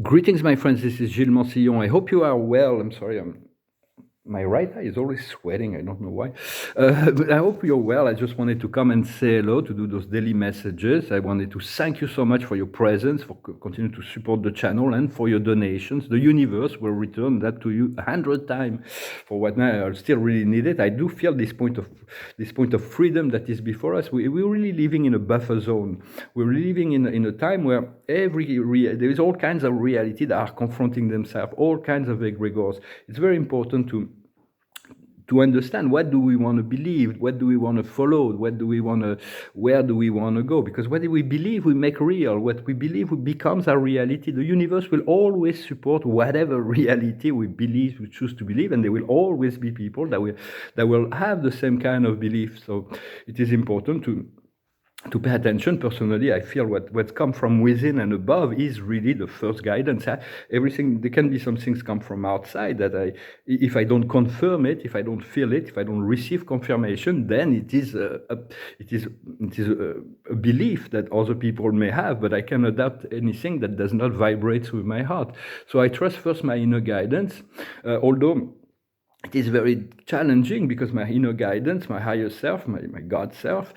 Greetings, my friends. This is Gilles Mansillon. I hope you are well. I'm sorry, my right eye is always sweating. I don't know why. But I hope you're well. I just wanted to come and say hello, to do those daily messages. I wanted to thank you so much for your presence, for continuing to support the channel, and for your donations. The universe will return that to you 100 times for what now I still really need it. I do feel this point of freedom that is before us. We're really living in a buffer zone. We're living in a time where there is all kinds of reality that are confronting themselves, all kinds of egregores. It's very important to understand what do we want to believe, what do we want to follow, where do we want to go, because what we believe we make real, what we believe becomes our reality. The universe will always support whatever reality we choose to believe, and there will always be people that will have the same kind of belief. So it is important to pay attention. Personally, I feel what's come from within and above is really the first guidance. Everything, there can be some things come from outside that if I don't confirm it, if I don't feel it, if I don't receive confirmation, then it is a belief that other people may have, but I can adapt anything that does not vibrate with my heart. So I trust first my inner guidance, although it is very challenging because my inner guidance, my higher self, my God self,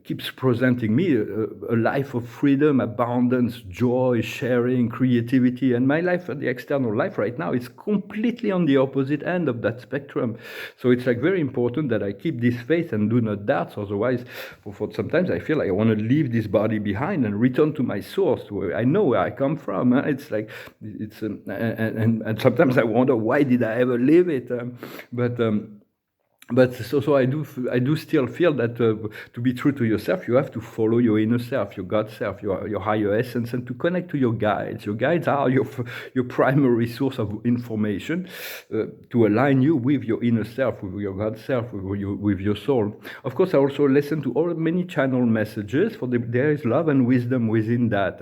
keeps presenting me a life of freedom, abundance, joy, sharing, creativity. And my life, the external life right now, is completely on the opposite end of that spectrum. So it's like very important that I keep this faith and do not doubt. Otherwise, for sometimes I feel like I want to leave this body behind and return to my source, to where I know where I come from. It's like, and sometimes I wonder, why did I ever leave it? But so I do still feel that to be true to yourself, you have to follow your inner self, your God self, your higher essence, and to connect to your guides. Your guides are your primary source of information to align you with your inner self, with your God self, with your soul. Of course, I also listen to many channel messages. There is love and wisdom within that.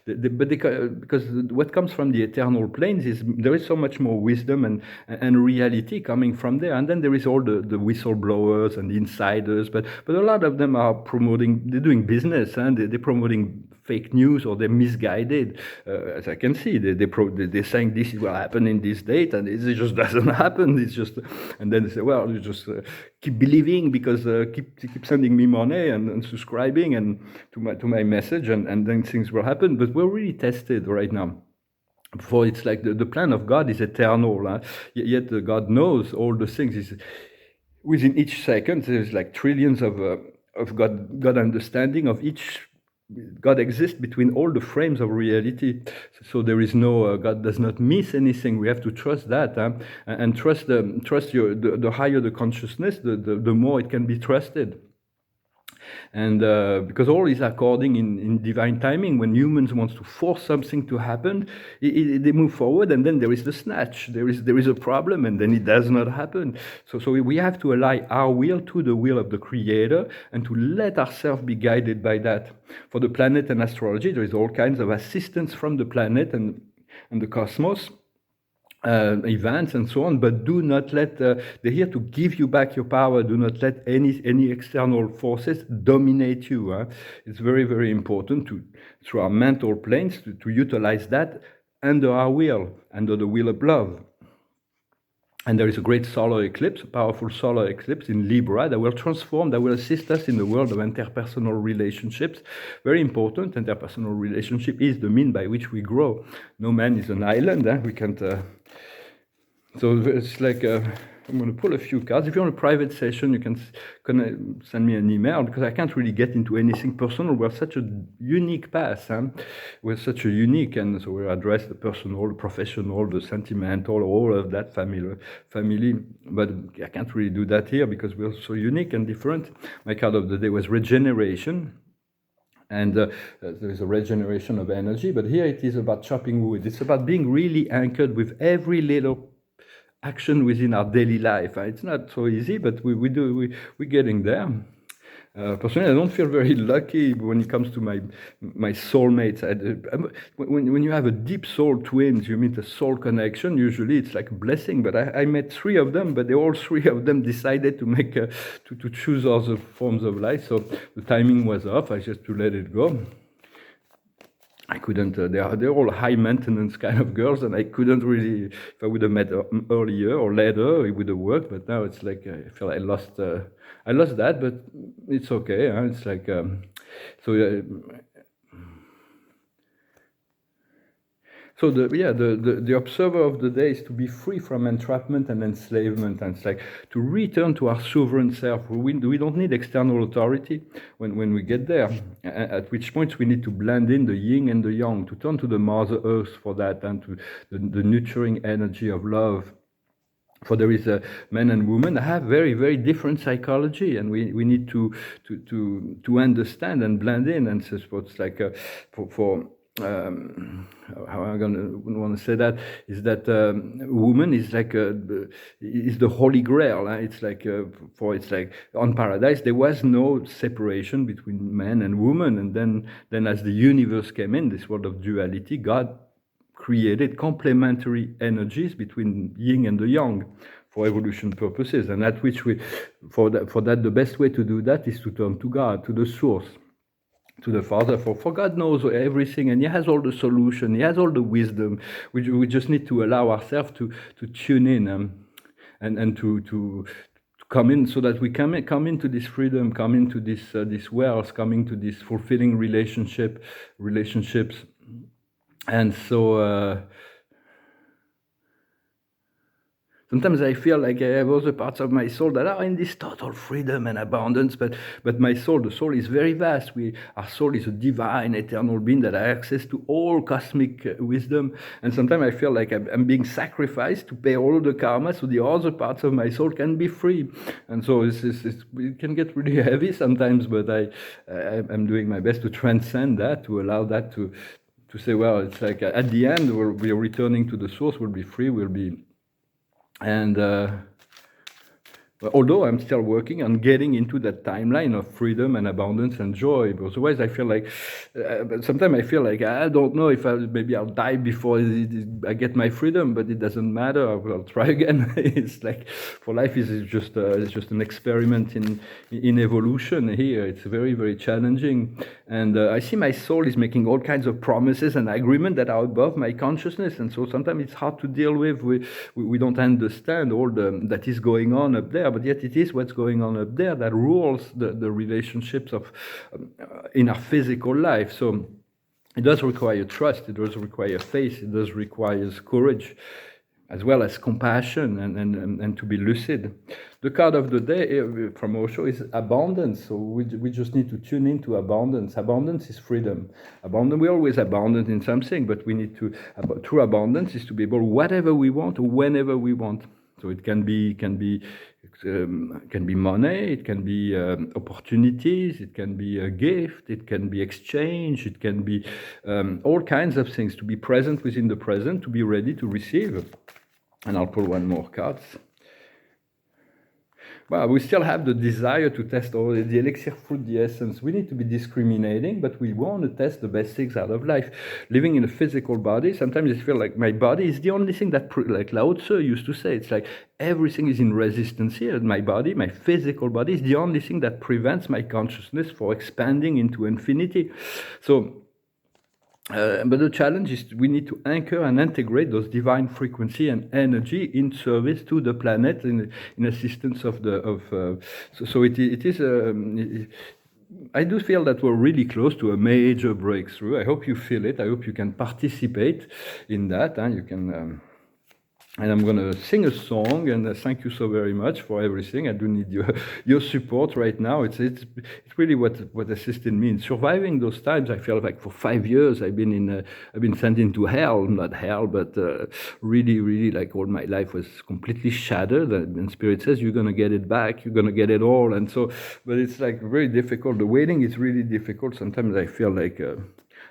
Because what comes from the eternal planes is there is so much more wisdom and reality coming from there. And then there is all the whistleblowers and the insiders, but a lot of them are they're doing business, and they're promoting fake news, or they're misguided. As I can see, they're saying this will happen in this date, and it just doesn't happen. It's just, and then they say, well, you just keep believing, because keep sending me money and subscribing and to my message, and then things will happen. But we're really tested right now. For it's like the plan of God is eternal, yet God knows all the things. Within each second, there's like trillions of God understanding of each. God exists between all the frames of reality, so there is no God does not miss anything. We have to trust that, and trust the higher the consciousness, the more it can be trusted. And because all is according in divine timing. When humans want to force something to happen, they move forward, and then there is the snatch. There is a problem, and then it does not happen. So we have to align our will to the will of the Creator, and to let ourselves be guided by that. For the planet and astrology, there is all kinds of assistance from the planet and the cosmos. Events and so on, but do not let they're here to give you back your power. Do not let any external forces dominate you. It's very, very important through our mental planes to utilize that under our will, under the will of love. And there is a great solar eclipse, a powerful solar eclipse in Libra that will transform, that will assist us in the world of interpersonal relationships. Very important. Interpersonal relationship is the mean by which we grow. No man is an island. We can't. So it's like I'm going to pull a few cards. If you're on a private session, you can send me an email, because I can't really get into anything personal. We're such a unique path. We're such a unique, and so we address the personal, the professional, the sentimental, all of that family. But I can't really do that here, because we're so unique and different. My card of the day was regeneration. And there is a regeneration of energy. But here it is about chopping wood. It's about being really anchored with every little action within our daily life. It's not so easy, but we're getting there. Personally, I don't feel very lucky when it comes to my soulmates. When you have a deep soul twins, you meet a soul connection. Usually, it's like a blessing. But I met 3 of them, but all 3 of them decided to make to choose other forms of life. So the timing was off. I just to let it go. I couldn't. They're all high maintenance kind of girls, and I couldn't really. If I would have met earlier or later, it would have worked. But now it's like I feel I lost. I lost that, but it's okay. Huh? It's like so. So the observer of the day is to be free from entrapment and enslavement, and it's like to return to our sovereign self. We don't need external authority when we get there. At which point we need to blend in the yin and the yang, to turn to the Mother Earth for that, and to the nurturing energy of love. For there is a men and women that have very, very different psychology, and we need to understand and blend in. And so it's like for how I'm gonna want to say that is that woman is like is the holy grail. It's like it's like on Paradise there was no separation between man and woman, and then as the universe came in, this world of duality, God created complementary energies between yin and the yang for evolution purposes, and at which for that the best way to do that is to turn to God, to the source, to the Father, for God knows everything, and He has all the solution, He has all the wisdom. We just need to allow ourselves to tune in and to come in, so that we come into this freedom, come into this wealth, come into this fulfilling relationships. And so sometimes I feel like I have other parts of my soul that are in this total freedom and abundance, but my soul, the soul is very vast. Our soul is a divine, eternal being that has access to all cosmic wisdom. And sometimes I feel like I'm being sacrificed to pay all the karma, so the other parts of my soul can be free. And so it can get really heavy sometimes, but I'm doing my best to transcend that, to allow that to say, well, it's like at the end we'll be returning to the source, we'll be free, we'll be, and although I'm still working on getting into that timeline of freedom and abundance and joy, but otherwise I feel like, sometimes I feel like I don't know if maybe I'll die before I get my freedom, but it doesn't matter. I'll try again. It's like, for life is just an experiment in evolution here. It's very, very challenging, and I see my soul is making all kinds of promises and agreements that are above my consciousness, and so sometimes it's hard to deal with. We don't understand all that is going on up there, but yet it is what's going on up there that rules the relationships of in our physical life. So it does require trust, it does require faith, it does require courage, as well as compassion and to be lucid. The card of the day from Osho is abundance. So we just need to tune into abundance. Abundance is freedom. We're always abundant in something, but we need to, true abundance is to be able whatever we want, whenever we want. So it can be money, it can be opportunities, it can be a gift, it can be exchange, it can be all kinds of things. To be present within the present, to be ready to receive. And I'll pull one more card. Well, we still have the desire to test all the elixir fruit, the essence. We need to be discriminating, but we want to test the best things out of life. Living in a physical body, sometimes I feel like my body is the only thing that, like Lao Tzu used to say, it's like everything is in resistance here. My body, my physical body, is the only thing that prevents my consciousness from expanding into infinity. So, but the challenge is we need to anchor and integrate those divine frequency and energy in service to the planet, in assistance of the so it is. I do feel that we're really close to a major breakthrough. I hope you feel it. I hope you can participate in that. You can. And I'm going to sing a song, and thank you so very much for everything. I do need your support right now. It's really what assisted me in surviving those times. I feel like for 5 years I've been sent into hell, not hell, but really like all my life was completely shattered. And Spirit says you're going to get it back, you're going to get it all. And so, but it's like very difficult. The waiting is really difficult. Sometimes I feel like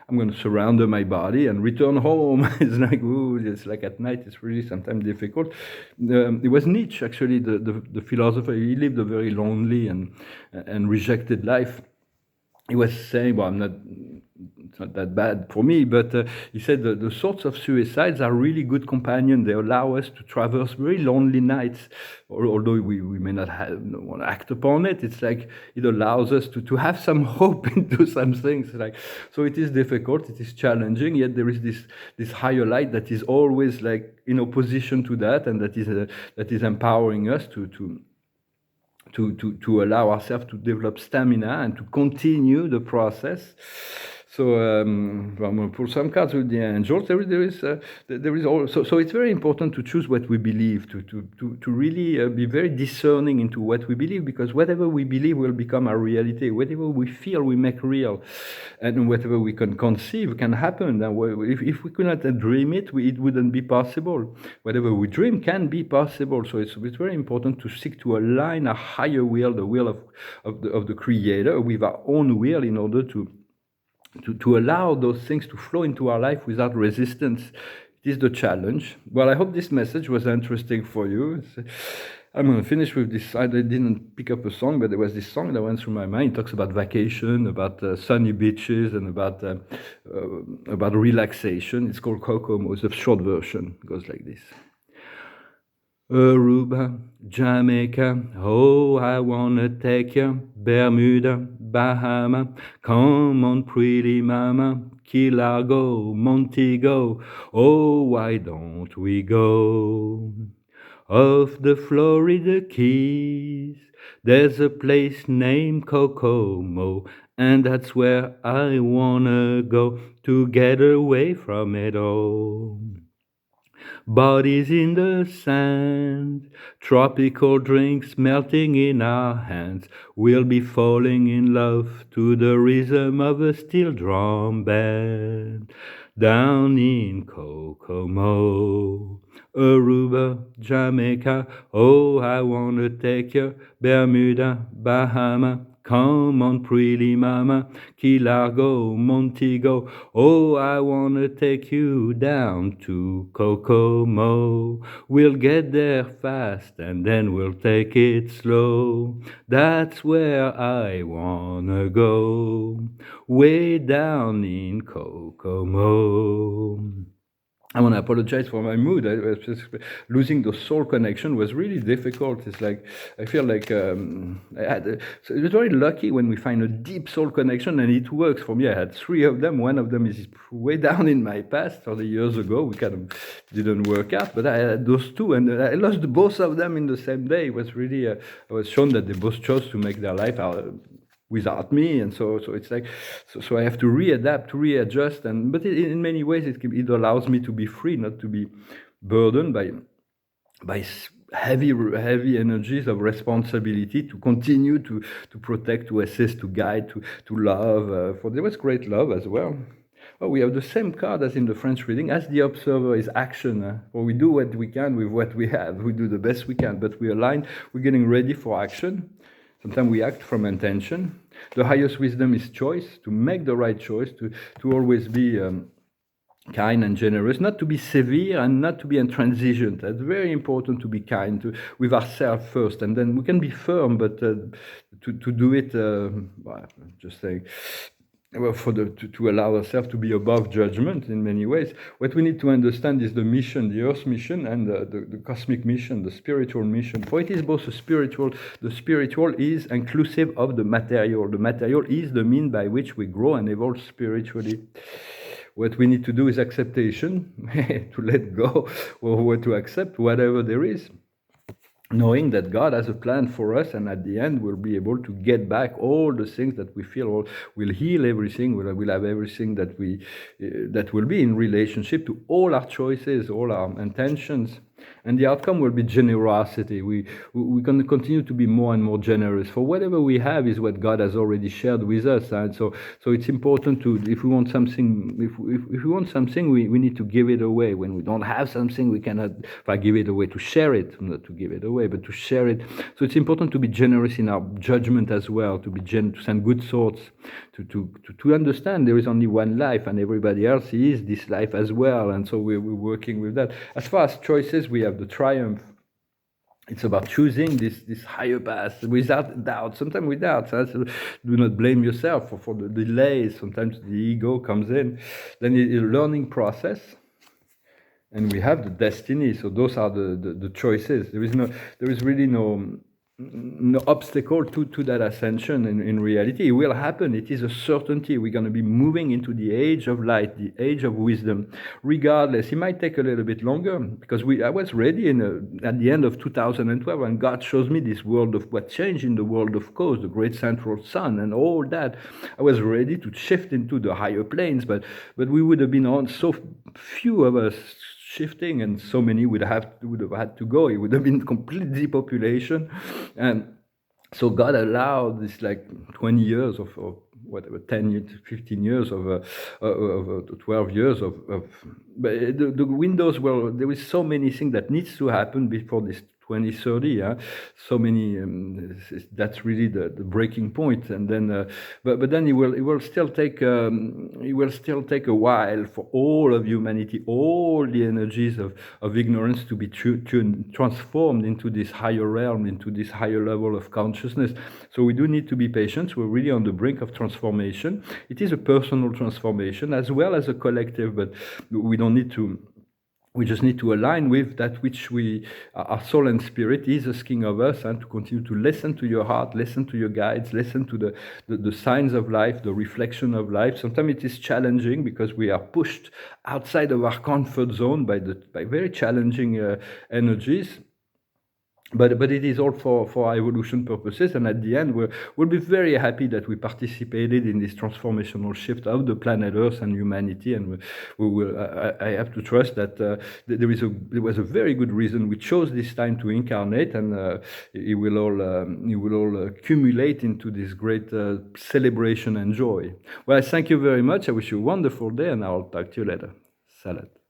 I'm going to surrender my body and return home. It's like, ooh, it's like at night, it's really sometimes difficult. It was Nietzsche, actually, the philosopher. He lived a very lonely and rejected life. He was saying, well, I'm not it's not that bad for me, but he said the sorts of suicides are really good companions. They allow us to traverse very lonely nights, although we may not want to act upon it. It's like it allows us to have some hope into some things. Like, so it is difficult, it is challenging, yet there is this higher light that is always like in opposition to that, and that is empowering us to allow ourselves to develop stamina and to continue the process. So I'm going to pull some cards with the angels. There is also, so it's very important to choose what we believe, to really be very discerning into what we believe, because whatever we believe will become our reality. Whatever we feel, we make real, and whatever we can conceive can happen. And if we could not dream it, it wouldn't be possible. Whatever we dream can be possible. So it's very important to seek to align a higher will, the will of the Creator, with our own will, in order to allow those things to flow into our life without resistance. It is the challenge. Well, I hope this message was interesting for you. I'm going to finish with this. I didn't pick up a song, but there was this song that went through my mind. It talks about vacation, about sunny beaches, and about relaxation. It's called Kokomo. It's a short version. It goes like this. Aruba, Jamaica, oh, I wanna take you. Bermuda, Bahama, come on, pretty mama. Key Largo, Montego, oh, why don't we go? Off the Florida Keys, there's a place named Kokomo, and that's where I wanna go to get away from it all. Bodies in the sand, tropical drinks melting in our hands. We'll be falling in love to the rhythm of a steel drum band. Down in Kokomo, Aruba, Jamaica, oh, I wanna take you. Bermuda, Bahama, come on, pretty mama. Key Largo, Montego, oh, I wanna take you down to Kokomo. We'll get there fast and then we'll take it slow. That's where I wanna go, way down in Kokomo. I want to apologize for my mood. Losing the soul connection was really difficult. It's like, I feel like so it was very lucky when we find a deep soul connection, and it works for me. I had 3 of them. One of them is way down in my past, 30 years ago. We kind of didn't work out, but I had those 2, and I lost both of them in the same day. It was really, I was shown that they both chose to make their life without me, and so it's like, so I have to readapt, to readjust, but in many ways it allows me to be free, not to be burdened by heavy energies of responsibility, to continue to protect, to assist, to guide, to love. For there was great love as well. Oh, we have the same card as in the French reading. As the observer is action. Or we do what we can with what we have. We do the best we can, but we align. We're getting ready for action. Sometimes we act from intention. The highest wisdom is choice, to make the right choice, to always be kind and generous, not to be severe and not to be intransigent. That's very important, to be kind with ourselves first, and then we can be firm, but to do it, well, just saying, well, to allow ourselves to be above judgment in many ways. What we need to understand is the mission, the Earth mission, and the cosmic mission, the spiritual mission. For it is both a spiritual, the spiritual is inclusive of the material. The material is the mean by which we grow and evolve spiritually. What we need to do is acceptation, to let go, or to accept whatever there is, knowing that God has a plan for us, and at the end we'll be able to get back all the things that we feel, we'll heal everything, we'll have everything that that will be in relationship to all our choices, all our intentions. And the outcome will be generosity. We can continue to be more and more generous. For whatever we have is what God has already shared with us. And so it's important to, if we want something, if we want something, we need to give it away. When we don't have something, we cannot, if I give it away, to share it, not to give it away, but to share it. So it's important to be generous in our judgment as well, to send good thoughts, to understand there is only one life and everybody else is this life as well. And so we're working with that. As far as choices, we have the triumph it's about choosing this higher path without doubt, sometimes with doubt. So do not blame yourself for the delays. Sometimes the ego comes in. Then it's a learning process, and we have the destiny. So those are the choices. There is really no obstacle to that ascension. In reality, it will happen. It is a certainty. We're going to be moving into the age of light, the age of wisdom. Regardless, it might take a little bit longer, because I was ready at the end of 2012, when God shows me this world of what changed in the world of cause, the great central sun and all that. I was ready to shift into the higher planes, but we would have been on so few of us shifting, and so many would have had to go. It would have been complete depopulation. And so God allowed this, like, 20 years of whatever, 10 years, 15 years of 12 years but the windows were, there is so many things that needs to happen before this 2030. Yeah, so many. That's really the breaking point. And then, but then it will still take a while for all of humanity, all the energies of ignorance to be transformed into this higher realm, into this higher level of consciousness. So we do need to be patient. We're really on the brink of transformation. It is a personal transformation as well as a collective, but we don't need to. We just need to align with that which our soul and spirit is asking of us, and to continue to listen to your heart, listen to your guides, listen to the signs of life, the reflection of life. Sometimes it is challenging, because we are pushed outside of our comfort zone by very challenging energies. But it is all for our evolution purposes, and at the end we'll be very happy that we participated in this transformational shift of the planet Earth and humanity. And we will. I have to trust that there was a very good reason we chose this time to incarnate, and it will all accumulate into this great celebration and joy. Well, thank you very much. I wish you a wonderful day, and I'll talk to you later. Salat.